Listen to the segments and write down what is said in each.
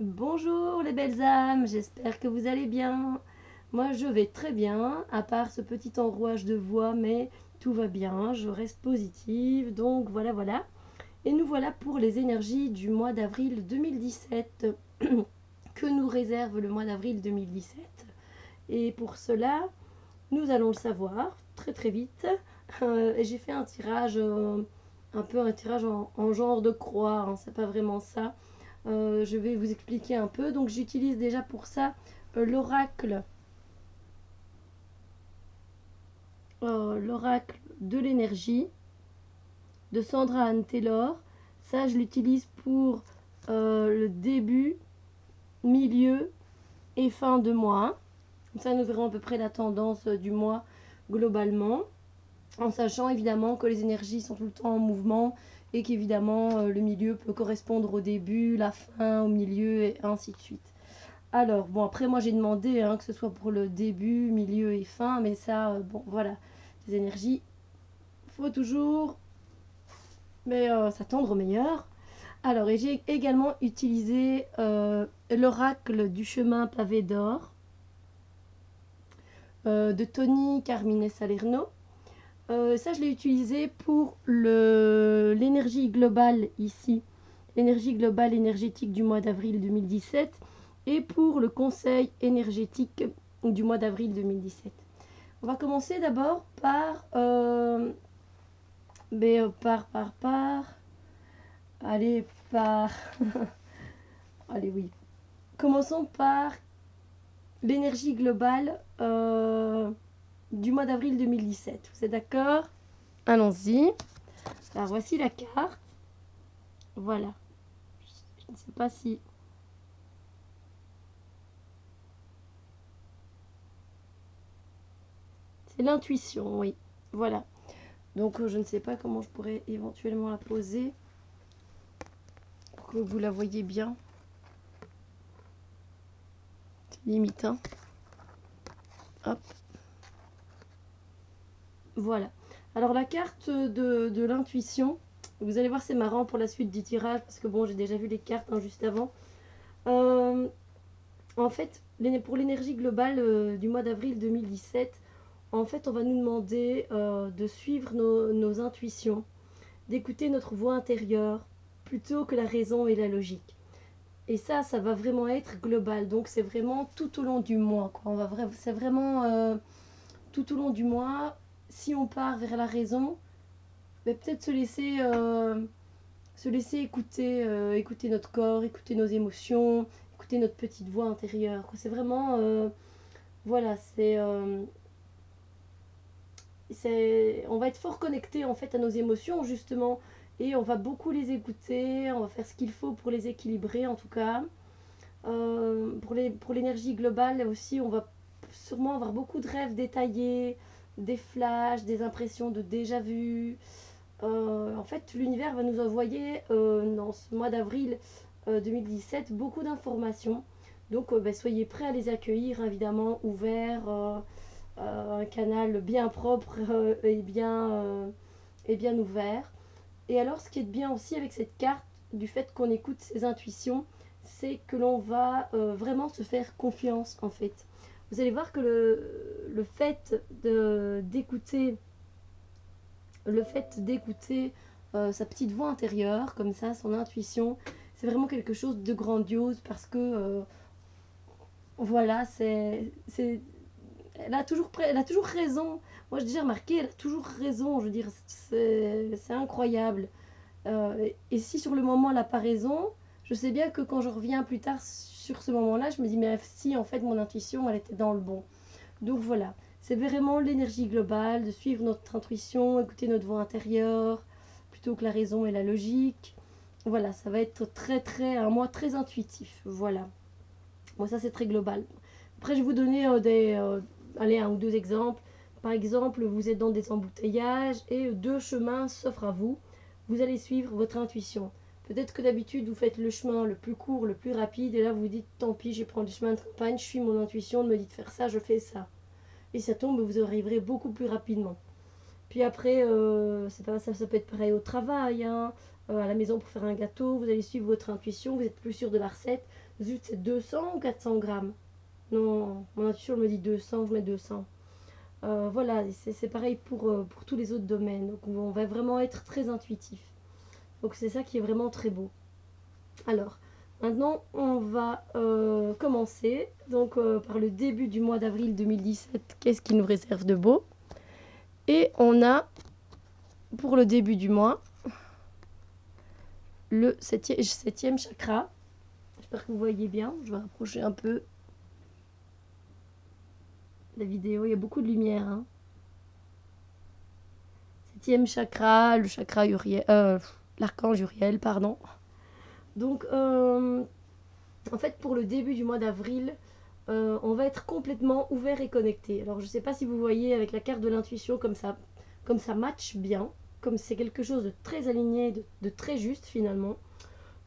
Bonjour les belles âmes, j'espère que vous allez bien. Moi je vais très bien, à part ce petit enrouage de voix, mais tout va bien, je reste positive, donc voilà. Et nous voilà pour les énergies du mois d'avril 2017. Que nous réserve le mois d'avril 2017? Et pour cela, nous allons le savoir très vite. Et j'ai fait un tirage, un peu un tirage en genre de croix, hein, c'est pas vraiment ça. Je vais vous expliquer un peu. Donc j'utilise déjà pour ça l'oracle, l'oracle de l'énergie de Sandra Anne Taylor. Ça, je l'utilise pour le début, milieu et fin de mois. Comme ça, nous verrons à peu près la tendance du mois globalement, en sachant évidemment que les énergies sont tout le temps en mouvement et qu'évidemment le milieu peut correspondre au début, la fin, au milieu et ainsi de suite. Alors, bon, après, moi j'ai demandé que ce soit pour le début, milieu et fin, mais ça, bon, voilà, les énergies, faut toujours s'attendre au meilleur. Alors, et j'ai également utilisé l'oracle du chemin pavé d'or de Tony Carmine Salerno. Ça, je l'ai utilisé pour l'énergie globale ici, l'énergie globale énergétique du mois d'avril 2017 et pour le conseil énergétique du mois d'avril 2017. On va commencer d'abord par, allez, par, allez, oui. Commençons par l'énergie globale du mois d'avril 2017. Vous êtes d'accord? Allons-y. Alors voici la carte. Voilà. Je ne sais pas si... C'est l'intuition, oui. Voilà. Donc je ne sais pas comment je pourrais éventuellement la poser pour que vous la voyez bien. C'est limite, hein. Hop. Voilà. Alors la carte de l'intuition, vous allez voir, c'est marrant pour la suite du tirage parce que bon, j'ai déjà vu les cartes juste avant. Euh, En fait, pour l'énergie globale du mois d'avril 2017, en fait, on va nous demander de suivre nos intuitions, d'écouter notre voix intérieure plutôt que la raison et la logique. Et ça va vraiment être global. Donc, c'est vraiment tout au long du mois, quoi. C'est vraiment tout au long du mois. Si on part vers la raison, mais peut-être se laisser écouter, écouter notre corps, écouter nos émotions, écouter notre petite voix intérieure. C'est vraiment, voilà, on va être fort connecté en fait à nos émotions justement, et on va beaucoup les écouter, on va faire ce qu'il faut pour les équilibrer en tout cas. Pour l'énergie globale aussi, on va sûrement avoir beaucoup de rêves détaillés, des flashs, des impressions de déjà vu. En fait, l'univers va nous envoyer dans ce mois d'avril 2017 beaucoup d'informations. Donc, soyez prêts à les accueillir, évidemment, ouverts, un canal bien propre et bien ouvert. Et alors, ce qui est bien aussi avec cette carte, du fait qu'on écoute ses intuitions, c'est que l'on va vraiment se faire confiance, en fait. Vous allez voir que le fait d'écouter sa petite voix intérieure, comme ça, son intuition, c'est vraiment quelque chose de grandiose parce que, voilà, elle a toujours raison. Moi, j'ai déjà remarqué, elle a toujours raison. Je veux dire, c'est incroyable. Et si sur le moment, elle n'a pas raison, je sais bien que quand je reviens plus tard sur ce moment-là, je me dis, mais si, en fait, mon intuition, elle était dans le bon. Donc voilà, c'est vraiment l'énergie globale, de suivre notre intuition, écouter notre voix intérieure, plutôt que la raison et la logique. Voilà, ça va être un mois très intuitif. Voilà. Moi, ça, c'est très global. Après, je vais vous donner allez, un ou deux exemples. Par exemple, vous êtes dans des embouteillages et deux chemins s'offrent à vous. Vous allez suivre votre intuition. Peut-être que d'habitude, vous faites le chemin le plus court, le plus rapide, et là, vous dites, tant pis, je vais prendre le chemin de campagne, je suis mon intuition, elle me dit de faire ça, je fais ça. Et ça tombe, vous arriverez beaucoup plus rapidement. Puis après, ça peut être pareil au travail, hein. à la maison pour faire un gâteau, vous allez suivre votre intuition, vous êtes plus sûr de la recette. Zut, c'est 200 ou 400 grammes? Non, mon intuition me dit 200, je mets 200. Voilà, c'est pareil pour tous les autres domaines. Donc on va vraiment être très intuitif. Donc c'est ça qui est vraiment très beau. Alors, maintenant on va commencer donc par le début du mois d'avril 2017. Qu'est-ce qui nous réserve de beau? Et on a pour le début du mois le septième chakra. J'espère que vous voyez bien. Je vais rapprocher un peu la vidéo. Il y a beaucoup de lumière. Hein. Septième chakra, le chakra Uriel, l'archange Uriel, pardon. Donc, en fait, pour le début du mois d'avril, on va être complètement ouvert et connecté. Alors, je ne sais pas si vous voyez avec la carte de l'intuition comme ça match bien, comme c'est quelque chose de très aligné, de très juste finalement.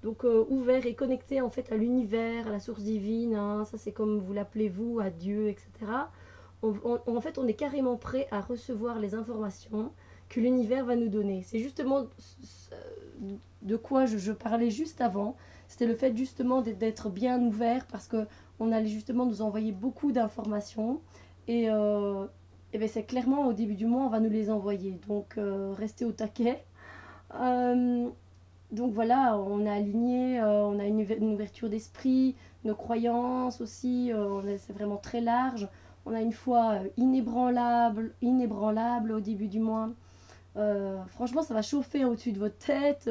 Donc, ouvert et connecté en fait à l'univers, à la source divine, hein, ça c'est comme vous l'appelez vous, à Dieu, etc. En fait, on est carrément prêt à recevoir les informations que l'univers va nous donner. C'est justement de quoi je parlais juste avant. C'était le fait justement d'être bien ouvert parce que on allait justement nous envoyer beaucoup d'informations et ben c'est clairement au début du mois on va nous les envoyer. Donc restez au taquet. Euh, donc voilà, on a aligné, on a une ouverture d'esprit, nos croyances aussi, c'est vraiment très large. On a une foi inébranlable au début du mois. Franchement, ça va chauffer au-dessus de votre tête,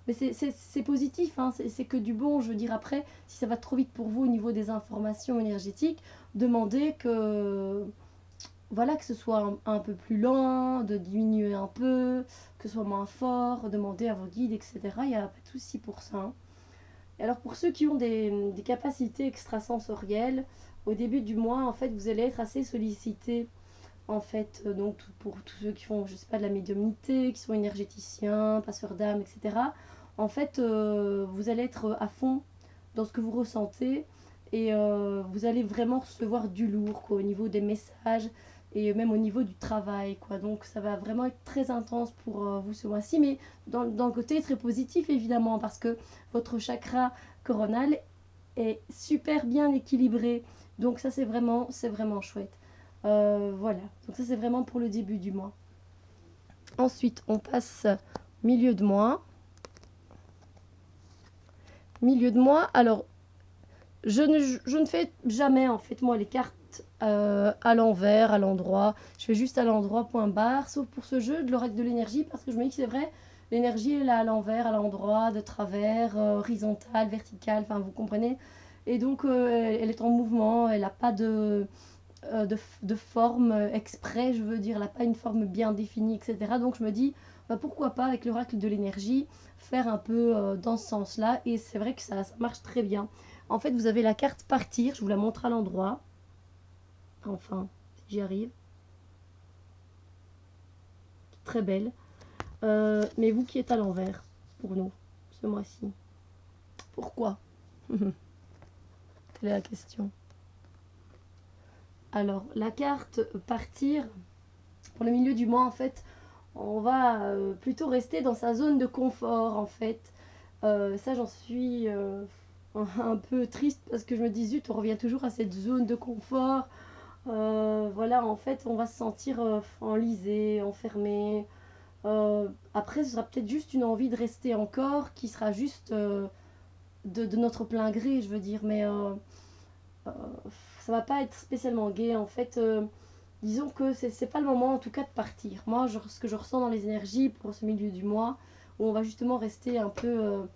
mais c'est positif, hein, c'est que du bon. Je veux dire, après, si ça va trop vite pour vous au niveau des informations énergétiques, demandez que, voilà, que ce soit un peu plus lent, de diminuer un peu, que ce soit moins fort, demandez à vos guides, etc. Il n'y a pas de souci pour ça. Hein. Et alors, pour ceux qui ont des capacités extrasensorielles, au début du mois, en fait, vous allez être assez sollicité en fait, donc pour tous ceux qui font, je sais pas, de la médiumnité, qui sont énergéticiens, passeurs d'âme, etc. En fait, vous allez être à fond dans ce que vous ressentez et vous allez vraiment recevoir du lourd quoi, au niveau des messages et même au niveau du travail. Quoi. Donc ça va vraiment être très intense pour vous ce mois-ci, mais dans le côté très positif évidemment, parce que votre chakra coronal est super bien équilibré. Donc ça c'est vraiment chouette. Voilà, donc ça c'est vraiment pour le début du mois. Ensuite, on passe milieu de mois. Milieu de mois, alors je ne fais jamais en fait moi les cartes à l'envers, à l'endroit. Je fais juste à l'endroit, point barre, sauf pour ce jeu de l'oracle de l'énergie, parce que je me dis que c'est vrai, l'énergie elle est à l'envers, à l'endroit, de travers, horizontale, verticale, enfin vous comprenez. Et donc elle est en mouvement, elle n'a pas de forme exprès, je veux dire, elle n'a pas une forme bien définie, etc. Donc je me dis, bah, pourquoi pas avec l'oracle de l'énergie, faire un peu dans ce sens-là, et c'est vrai que ça marche très bien. En fait, vous avez la carte partir, je vous la montre à l'endroit, enfin, si j'y arrive, très belle, mais vous qui êtes à l'envers, pour nous, ce mois-ci. Pourquoi? Quelle est la question? Alors, la carte partir, pour le milieu du mois, en fait, on va plutôt rester dans sa zone de confort en fait. Ça j'en suis un peu triste parce que je me dis zut, on revient toujours à cette zone de confort. Voilà, en fait, on va se sentir enlisé, enfermé. Après, ce sera peut-être juste une envie de rester encore qui sera juste de notre plein gré, je veux dire, mais euh, ça va pas être spécialement gai en fait. Disons que c'est pas le moment en tout cas de partir. Moi, ce que je ressens dans les énergies pour ce milieu du mois, où on va justement rester un peu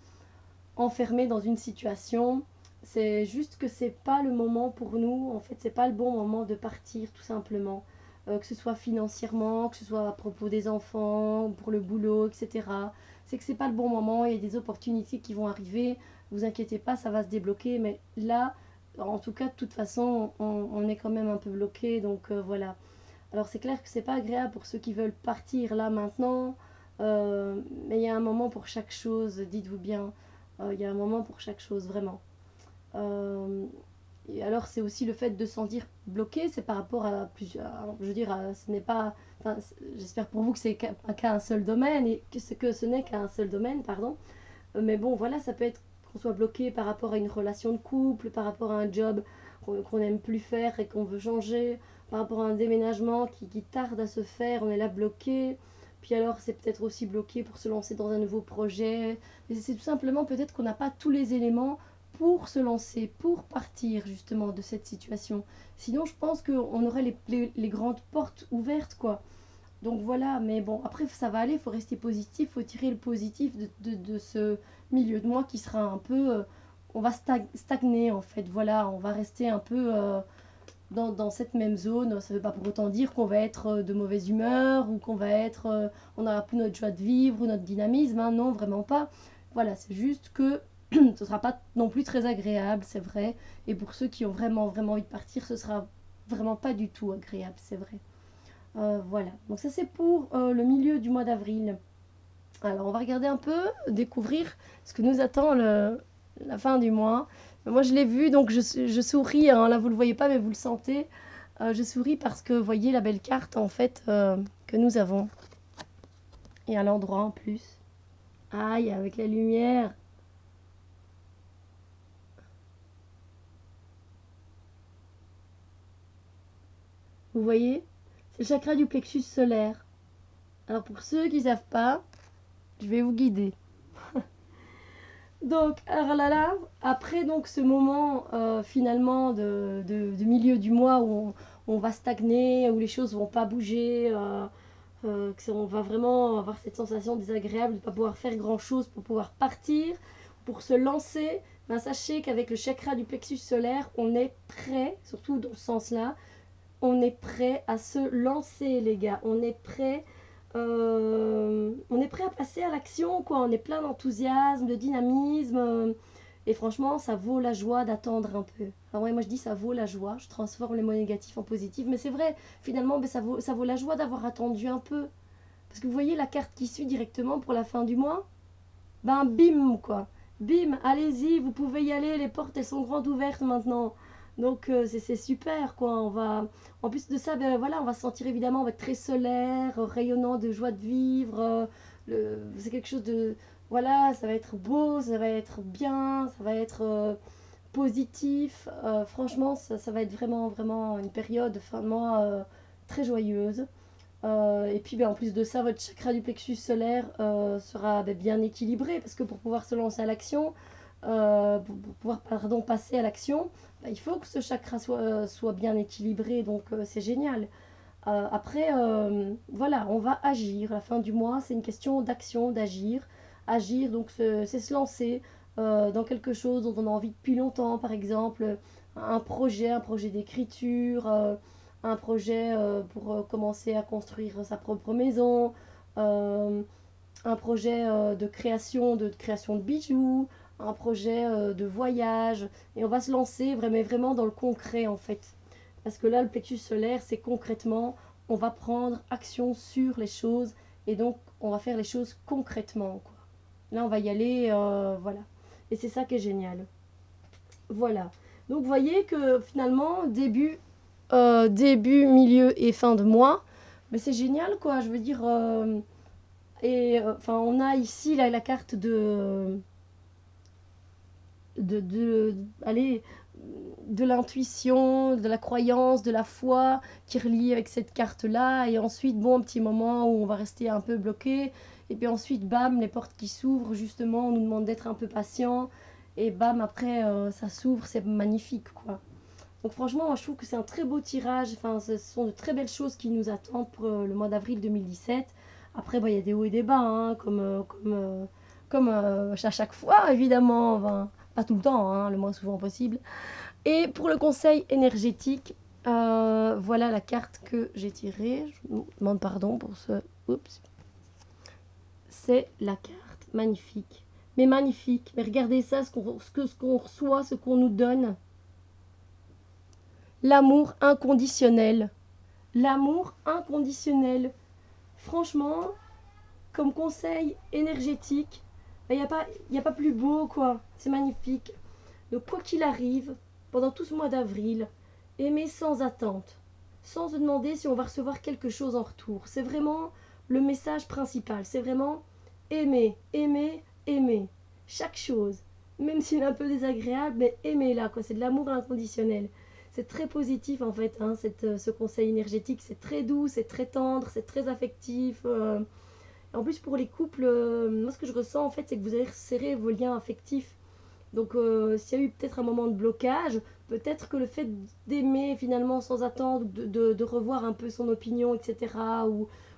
enfermé dans une situation, c'est juste que c'est pas le moment pour nous. En fait, c'est pas le bon moment de partir tout simplement. Que ce soit financièrement, que ce soit à propos des enfants, pour le boulot, etc. C'est que c'est pas le bon moment. Il y a des opportunités qui vont arriver. Vous inquiétez pas, ça va se débloquer. Mais là, en tout cas, de toute façon, on est quand même un peu bloqué. Donc voilà. Alors c'est clair que c'est pas agréable pour ceux qui veulent partir là maintenant, mais il y a un moment pour chaque chose, dites-vous bien. Il y a un moment pour chaque chose, vraiment. Euh, et alors c'est aussi le fait de se sentir bloqué, c'est par rapport à plusieurs... Je veux dire, ce n'est pas enfin, j'espère pour vous que c'est qu'à un seul domaine et que ce n'est qu'à un seul domaine, pardon. Mais bon, voilà, ça peut être qu'on soit bloqué par rapport à une relation de couple, par rapport à un job qu'on n'aime plus faire et qu'on veut changer, par rapport à un déménagement qui tarde à se faire, on est là bloqué. Puis alors, c'est peut-être aussi bloqué pour se lancer dans un nouveau projet. Mais c'est tout simplement peut-être qu'on n'a pas tous les éléments pour se lancer, pour partir justement de cette situation. Sinon, je pense qu'on aurait les grandes portes ouvertes, quoi. Donc voilà, mais bon, après ça va aller, il faut rester positif, il faut tirer le positif de ce milieu de moi qui sera un peu... on va stagner en fait, voilà, on va rester un peu dans cette même zone. Ça ne veut pas pour autant dire qu'on va être de mauvaise humeur ou qu'on va être... on n'aura plus notre joie de vivre ou notre dynamisme, hein, non, vraiment pas. Voilà, c'est juste que ce ne sera pas non plus très agréable, c'est vrai. Et pour ceux qui ont vraiment, vraiment envie de partir, ce sera vraiment pas du tout agréable, c'est vrai. Voilà, donc ça c'est pour le milieu du mois d'avril. Alors on va regarder un peu, découvrir ce que nous attend la fin du mois. Moi je l'ai vu, donc je souris, hein, là vous ne le voyez pas mais vous le sentez. Je souris parce que vous voyez la belle carte en fait que nous avons. Et à l'endroit en plus. Aïe, avec la lumière. Vous voyez? C'est le chakra du plexus solaire. Alors pour ceux qui ne savent pas, je vais vous guider. Donc, alors là, après donc ce moment finalement de milieu du mois où on va stagner, où les choses vont pas bouger, on va vraiment avoir cette sensation désagréable de ne pas pouvoir faire grand-chose pour pouvoir partir, pour se lancer, ben, sachez qu'avec le chakra du plexus solaire, on est prêt, surtout dans ce sens-là, on est prêt à se lancer les gars, on est prêt à passer à l'action, quoi. On est plein d'enthousiasme, de dynamisme. Et franchement, ça vaut la joie d'attendre un peu. Alors ouais, moi je dis ça vaut la joie. Je transforme les mots négatifs en positifs. Mais c'est vrai, finalement, ben, ça vaut la joie d'avoir attendu un peu. Parce que vous voyez la carte qui suit directement pour la fin du mois. Ben bim, quoi. Bim, allez-y, vous pouvez y aller. Les portes, elles sont grandes ouvertes maintenant. Donc c'est super, quoi. En plus de ça, ben, voilà, on va se sentir évidemment très solaire, rayonnant de joie de vivre. C'est quelque chose de... Voilà, ça va être beau, ça va être bien, ça va être positif. Franchement, ça va être vraiment, vraiment une période de fin de mois très joyeuse. Et puis ben, en plus de ça, votre chakra du plexus solaire sera ben, bien équilibré parce que pour pouvoir se lancer à l'action, pour pouvoir passer à l'action, ben, il faut que ce chakra soit bien équilibré, donc c'est génial. Après, voilà, on va agir. La fin du mois, c'est une question d'action, d'agir. Agir, donc c'est se lancer dans quelque chose dont on a envie depuis longtemps, par exemple un projet d'écriture, un projet pour commencer à construire sa propre maison, euh, un projet de création de bijoux, un projet de voyage. Et on va se lancer vraiment dans le concret en fait. Parce que là, le plexus solaire, c'est concrètement, on va prendre action sur les choses et donc on va faire les choses concrètement, quoi. Là, on va y aller, voilà. Et c'est ça qui est génial. Voilà. Donc, vous voyez que finalement, début, milieu et fin de mois, mais c'est génial, quoi. Je veux dire, enfin, on a ici la carte allez, de l'intuition, de la croyance, de la foi qui relie avec cette carte-là. Et ensuite, bon, un petit moment où on va rester un peu bloqué. Et puis ensuite, bam, les portes qui s'ouvrent, justement, on nous demande d'être un peu patient. Et bam, après, ça s'ouvre, c'est magnifique, quoi. Donc franchement, moi, je trouve que c'est un très beau tirage. Enfin, ce sont de très belles choses qui nous attendent pour le mois d'avril 2017. Après, bah, il y a des hauts et des bas, hein, comme à chaque fois, évidemment. Enfin, pas tout le temps, hein, le moins souvent possible. Et pour le conseil énergétique, voilà la carte que j'ai tirée. Je vous demande pardon pour ce... Oups. C'est la carte. Magnifique. Mais magnifique. Mais regardez ça, ce qu'on reçoit, ce qu'on nous donne. L'amour inconditionnel. L'amour inconditionnel. Franchement, comme conseil énergétique, il n'y a pas plus beau, quoi. C'est magnifique. Donc, quoi qu'il arrive, pendant tout ce mois d'avril, aimez sans attente. sans se demander si on va recevoir quelque chose en retour. C'est vraiment le message principal. C'est vraiment aimer, aimer, aimer. Chaque chose. Même s'il est un peu désagréable, mais aimez-la, quoi. C'est de l'amour inconditionnel. C'est très positif en fait, hein, ce conseil énergétique. C'est très doux, c'est très tendre, c'est très affectif. En plus, pour les couples, moi ce que je ressens en fait, c'est que vous allez resserrer vos liens affectifs. Donc, s'il y a eu peut-être un moment de blocage, peut-être que le fait d'aimer finalement sans attendre, de revoir un peu son opinion, etc.,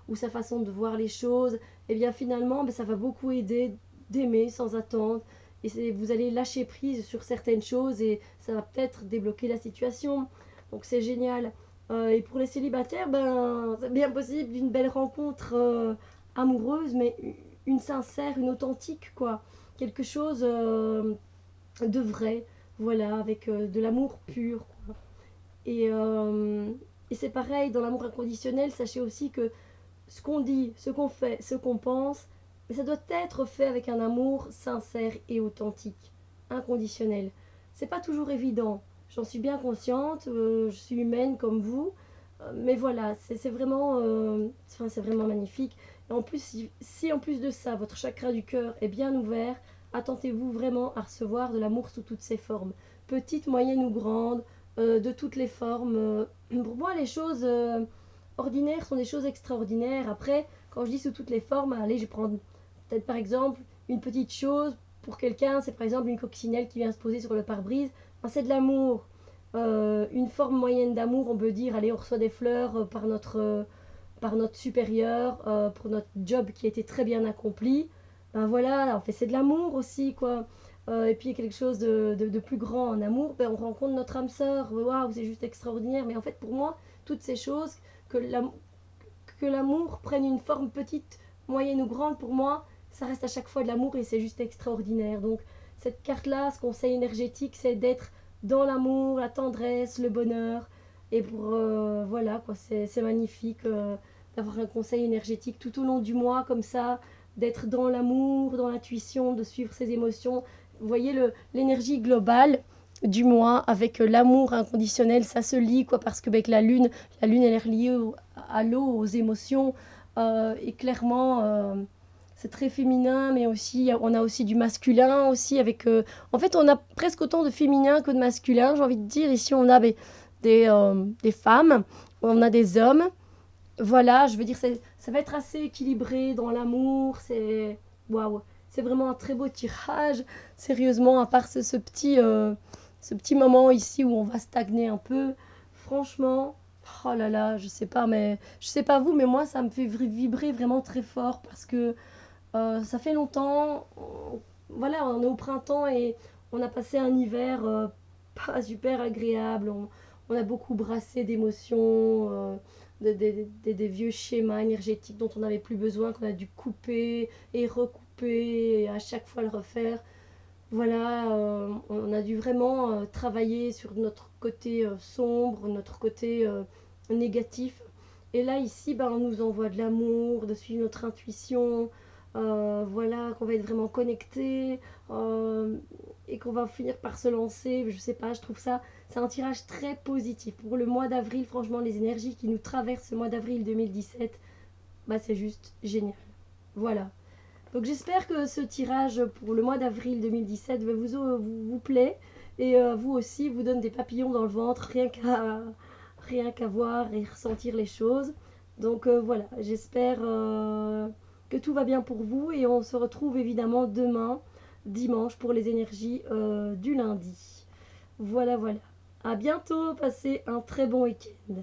ou sa façon de voir les choses, eh bien finalement, ben, ça va beaucoup aider d'aimer sans attendre. Et vous allez lâcher prise sur certaines choses et ça va peut-être débloquer la situation. Donc c'est génial. Et pour les célibataires, ben, c'est bien possible d'une belle rencontre amoureuse, mais une sincère, une authentique, quoi. Quelque chose de vrai, voilà, avec de l'amour pur, quoi. Et, euh, et c'est pareil, dans l'amour inconditionnel, sachez aussi que ce qu'on dit, ce qu'on fait, ce qu'on pense, ça doit être fait avec un amour sincère et authentique, inconditionnel. C'est pas toujours évident, j'en suis bien consciente, je suis humaine comme vous, mais voilà, c'est vraiment, enfin, c'est vraiment magnifique. Et en plus, si en plus de ça, votre chakra du cœur est bien ouvert, attendez-vous vraiment à recevoir de l'amour sous toutes ses formes, petite, moyenne ou grande, de toutes les formes. Pour moi, les choses ordinaires sont des choses extraordinaires. Après, quand je dis sous toutes les formes, allez, je prends peut-être par exemple une petite chose. Pour quelqu'un, c'est par exemple une coccinelle qui vient se poser sur le pare-brise. Ben, c'est de l'amour. Une forme moyenne d'amour, on peut dire, allez, on reçoit des fleurs par notre supérieur pour notre job qui a été très bien accompli. Ben voilà, en fait, c'est de l'amour aussi, quoi. Et puis quelque chose de plus grand en amour, ben, on rencontre notre âme sœur. Waouh, c'est juste extraordinaire. Mais en fait, pour moi, toutes ces choses, que l'amour prenne une forme petite, moyenne ou grande, pour moi, ça reste à chaque fois de l'amour et c'est juste extraordinaire. Donc, cette carte-là, ce conseil énergétique, c'est d'être dans l'amour, la tendresse, le bonheur. Et pour, voilà, quoi, c'est magnifique d'avoir un conseil énergétique tout au long du mois, comme ça, d'être dans l'amour, dans l'intuition, de suivre ses émotions. Vous voyez l'énergie globale du mois avec l'amour inconditionnel, ça se lie, quoi, parce que avec la lune, elle est reliée à l'eau, aux émotions, et clairement, c'est très féminin, mais aussi, on a aussi du masculin aussi, avec, en fait, on a presque autant de féminin que de masculin, j'ai envie de dire. Ici, on a des femmes, on a des hommes, voilà, je veux dire, ça va être assez équilibré dans l'amour, c'est, waouh, c'est vraiment un très beau tirage, sérieusement, à part ce petit moment ici où on va stagner un peu, franchement, oh là là, je sais pas, mais je sais pas vous, mais moi ça me fait vibrer vraiment très fort parce que ça fait longtemps, voilà, on est au printemps et on a passé un hiver pas super agréable, on a beaucoup brassé d'émotions, des vieux schémas énergétiques dont on n'avait plus besoin, qu'on a dû couper et recouper et à chaque fois le refaire. Voilà, on a dû vraiment travailler sur notre côté sombre, notre côté négatif. Et là, ici, ben, on nous envoie de l'amour, de suivre notre intuition, voilà, qu'on va être vraiment connecté et qu'on va finir par se lancer. Je sais pas, je trouve ça, c'est un tirage très positif. Pour le mois d'avril, franchement, les énergies qui nous traversent ce mois d'avril 2017, bah, c'est juste génial. Voilà. Donc j'espère que ce tirage pour le mois d'avril 2017 vous plaît et vous aussi vous donne des papillons dans le ventre rien qu'à voir et ressentir les choses. Donc voilà, j'espère que tout va bien pour vous et on se retrouve évidemment demain, dimanche, pour les énergies du lundi. Voilà, voilà. À bientôt, passez un très bon week-end.